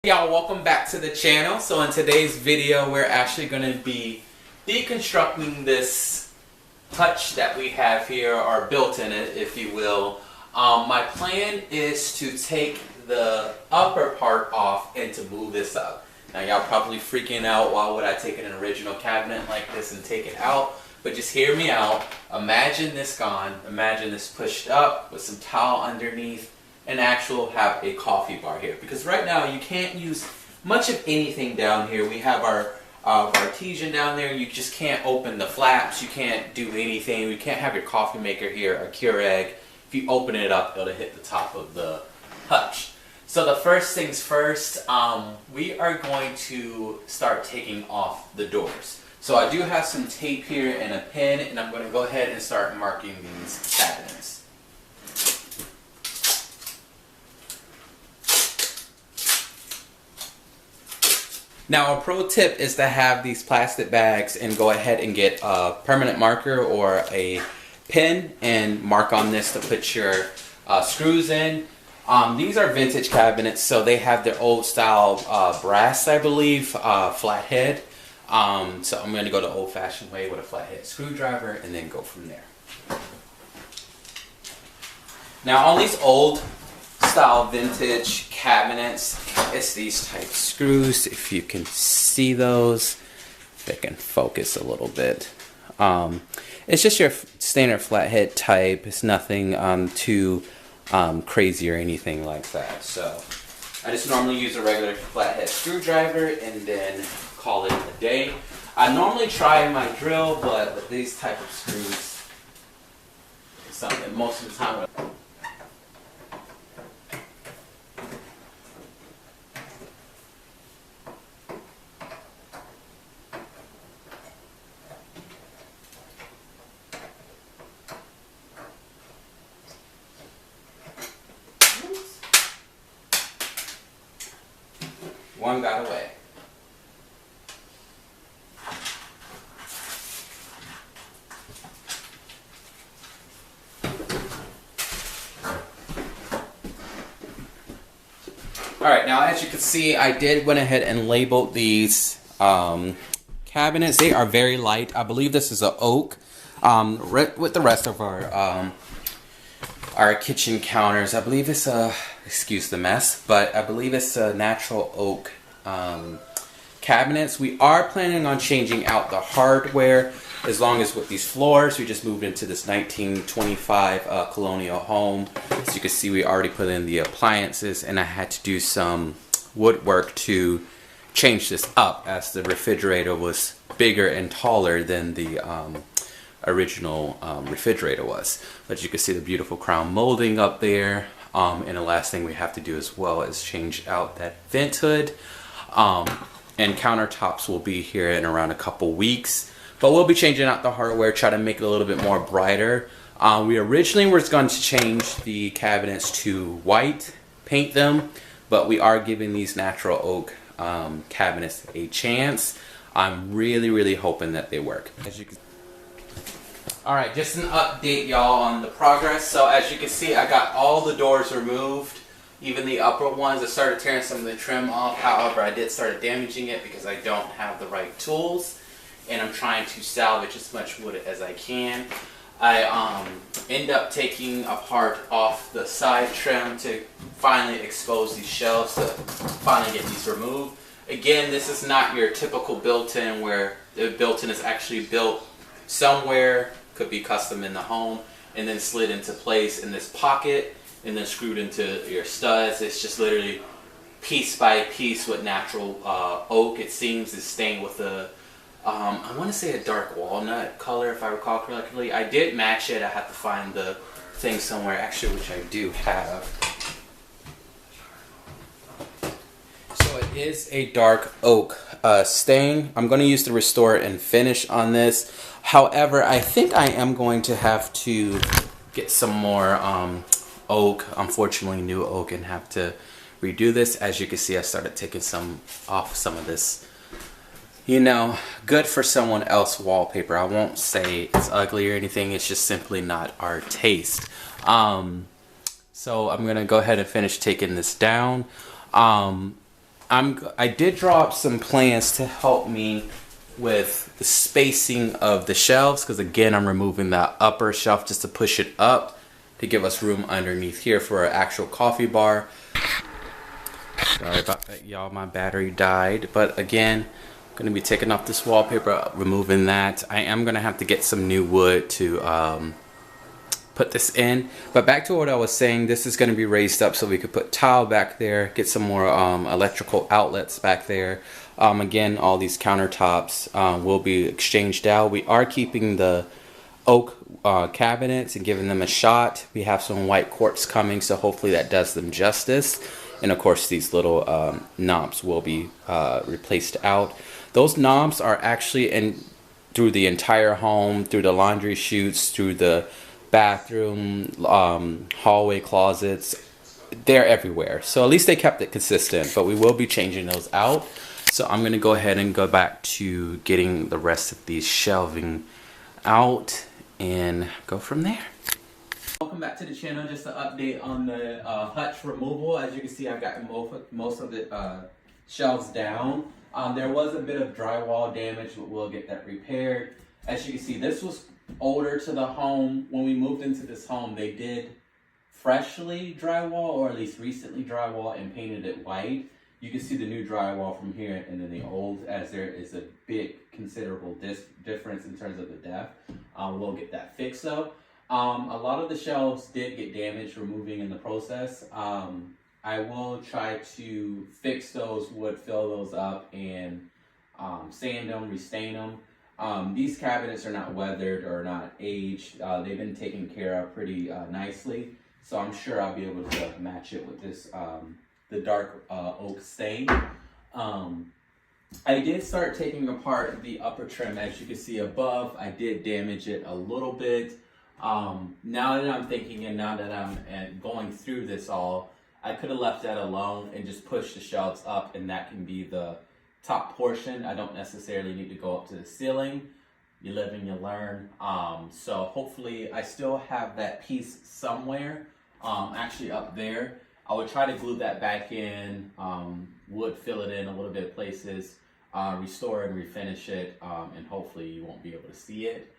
Y'all, welcome back to the channel. So in today's video we're actually going to be deconstructing this hutch that we have here, or built in it if you will. My plan is to take the upper part off and to move this up. Now y'all probably freaking out, why would I take an original cabinet like this and take it out? But just hear me out. Imagine this gone, imagine this pushed up with some towel underneath, and have a coffee bar here, because right now you can't use much of anything down here. We have our artesian down there. You just can't open the flaps. You can't do anything. You can't have your coffee maker here, a Keurig. If you open it up, it'll hit the top of the hutch. So the first things first, we are going to start taking off the doors. So I do have some tape here and a pen, and I'm going to go ahead and start marking these cabinets. Now a pro tip is to have these plastic bags and go ahead and get a permanent marker or a pen and mark on this to put your screws in. These are vintage cabinets, so they have their old style brass, I believe, flathead. So I'm going to go the old fashioned way with a flathead screwdriver and then go from there. Now on these old style vintage cabinets, it's these type screws. If you can see those, if I can focus a little bit, it's just your standard flathead type. It's nothing too crazy or anything like that. So I just normally use a regular flathead screwdriver and then call it a day. I normally try my drill, but with these type of screws, it's something most of the time one got away. Alright, now as you can see, I did went ahead and labeled these cabinets. They are very light. I believe this is an oak. With the rest of our kitchen counters, I believe it's a, excuse the mess, but I believe it's a natural oak cabinets. We are planning on changing out the hardware, as long as with these floors. We just moved into this 1925 colonial home. As you can see, we already put in the appliances, and I had to do some woodwork to change this up, as the refrigerator was bigger and taller than the original refrigerator was. But you can see the beautiful crown molding up there. And the last thing we have to do as well is change out that vent hood. And countertops will be here in around a couple weeks. But we'll be changing out the hardware, try to make it a little bit more brighter. We originally were going to change the cabinets to white, paint them, but we are giving these natural oak cabinets a chance. I'm really hoping that they work. As you can Alright, just an update, y'all, on the progress. So as you can see, I got all the doors removed, even the upper ones. I started tearing some of the trim off. However, I did start damaging it because I don't have the right tools, and I'm trying to salvage as much wood as I can. I end up taking a part off the side trim to finally expose these shelves, to finally get these removed. Again, this is not your typical built-in, where the built-in is actually built somewhere, could be custom in the home, and then slid into place in this pocket and then screwed into your studs. It's just literally piece by piece with natural oak. It seems is stained with a I want to say a dark walnut color, if I recall correctly. I did match it. I have to find the thing somewhere, actually, which I do have. So it is a dark oak stain. I'm going to use the Restore and Finish on this. However, I think I am going to have to get some more oak, unfortunately new oak, and have to redo this. As you can see, I started taking off some of this, you know, good for someone else wallpaper. I won't say it's ugly or anything, it's just simply not our taste. So I'm gonna go ahead and finish taking this down. I did draw up some plans to help me with the spacing of the shelves, because again, I'm removing that upper shelf just to push it up to give us room underneath here for an actual coffee bar. Sorry about that, y'all. My battery died. But again, I'm going to be taking off this wallpaper, removing that. I am going to have to get some new wood to put this in. But back to what I was saying, this is going to be raised up so we could put tile back there, get some more electrical outlets back there. Again, all these countertops will be exchanged out. We are keeping the oak cabinets and giving them a shot. We have some white quartz coming, so hopefully that does them justice. And of course, these little knobs will be replaced out. Those knobs are actually in through the entire home, through the laundry chutes, through the bathroom, hallway closets. They're everywhere. So at least they kept it consistent, but we will be changing those out. So I'm going to go ahead and go back to getting the rest of these shelving out and go from there. Welcome back to the channel. Just an update on the hutch removal. As you can see, I've gotten most of the shelves down. There was a bit of drywall damage, but we'll get that repaired. As you can see, this was older to the home. When we moved into this home, they did freshly drywall, or at least recently drywall, and painted it white. You can see the new drywall from here and then the old, as there is a big considerable difference in terms of the depth. We'll get that fixed though. A lot of the shelves did get damaged removing in the process. I will try to fix those, wood fill those up, and sand them, restain them. These cabinets are not weathered or not aged. They've been taken care of pretty nicely. So I'm sure I'll be able to match it with this, the dark oak stain. I did start taking apart the upper trim. As you can see above, I did damage it a little bit. Now that I'm thinking, and now that I'm going through this all, I could have left that alone and just pushed the shelves up, and that can be the top portion. I don't necessarily need to go up to the ceiling. You live and you learn. So hopefully I still have that piece somewhere, actually up there. I would try to glue that back in, would fill it in a little bit of places, restore and refinish it, and hopefully you won't be able to see it.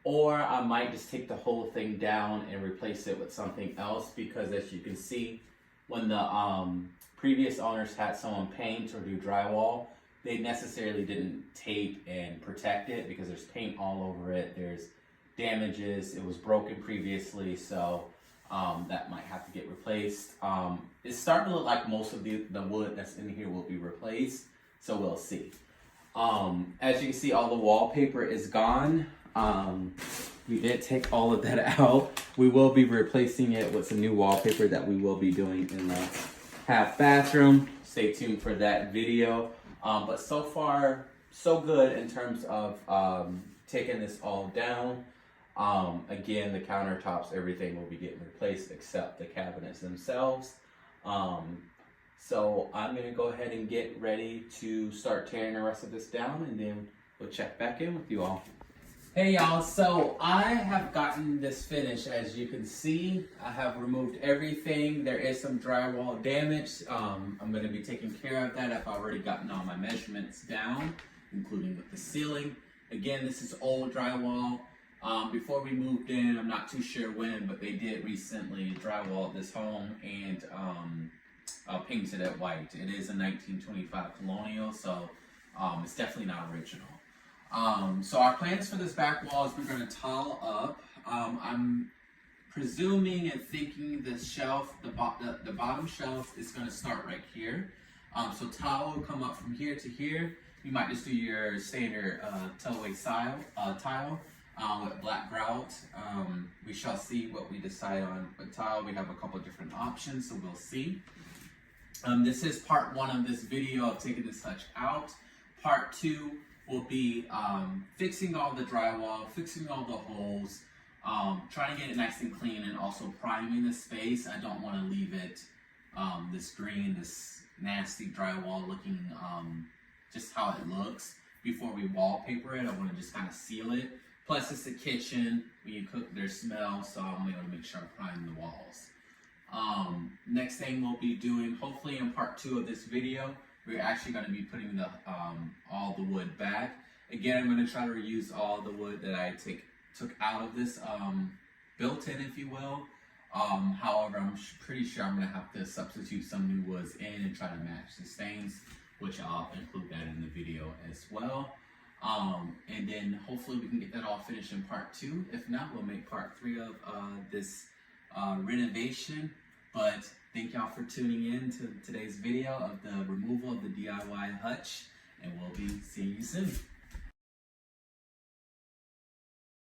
Or I might just take the whole thing down and replace it with something else, because as you can see, when the previous owners had someone paint or do drywall, they necessarily didn't tape and protect it because there's paint all over it, there's damages, it was broken previously, so that might have to get replaced. It's starting to look like most of the wood that's in here will be replaced, so we'll see. As you can see, all the wallpaper is gone. We did take all of that out. We will be replacing it with some new wallpaper that we will be doing in the half bathroom. Stay tuned for that video. But so far, so good in terms of taking this all down. Again, the countertops, everything will be getting replaced except the cabinets themselves. So I'm going to go ahead and get ready to start tearing the rest of this down, and then we'll check back in with you all. Hey y'all, so I have gotten this finished. As you can see, I have removed everything. There is some drywall damage. I'm going to be taking care of that. I've already gotten all my measurements down, including with the ceiling. Again, this is old drywall. Before we moved in, I'm not too sure when, but they did recently drywall this home and painted it white. It is a 1925 colonial, so it's definitely not original. So our plans for this back wall is we're going to tile up. I'm presuming and thinking the shelf, the bottom shelf is going to start right here. So tile will come up from here to here. You might just do your standard tillway tile with black grout. We shall see what we decide on with tile. We have a couple different options, so we'll see. This is part one of this video of taking this hutch out. Part two will be fixing all the drywall, fixing all the holes, trying to get it nice and clean, and also priming the space. I don't want to leave it this green, this nasty drywall looking, just how it looks before we wallpaper it. I want to just kind of seal it. Plus it's the kitchen, when you cook there's smell, so I'm going to make sure I prime the walls. Next thing we'll be doing, hopefully in part 2 of this video, we're actually going to be putting the all the wood back. Again, I'm going to try to reuse all the wood that I took out of this built-in, if you will. However, I'm pretty sure I'm going to have to substitute some new woods in and try to match the stains, which I'll include that in the video as well. And then hopefully we can get that all finished in part 2. If not, we'll make part 3 of this renovation. But thank y'all for tuning in to today's video of the removal of the DIY hutch, and we'll be seeing you soon.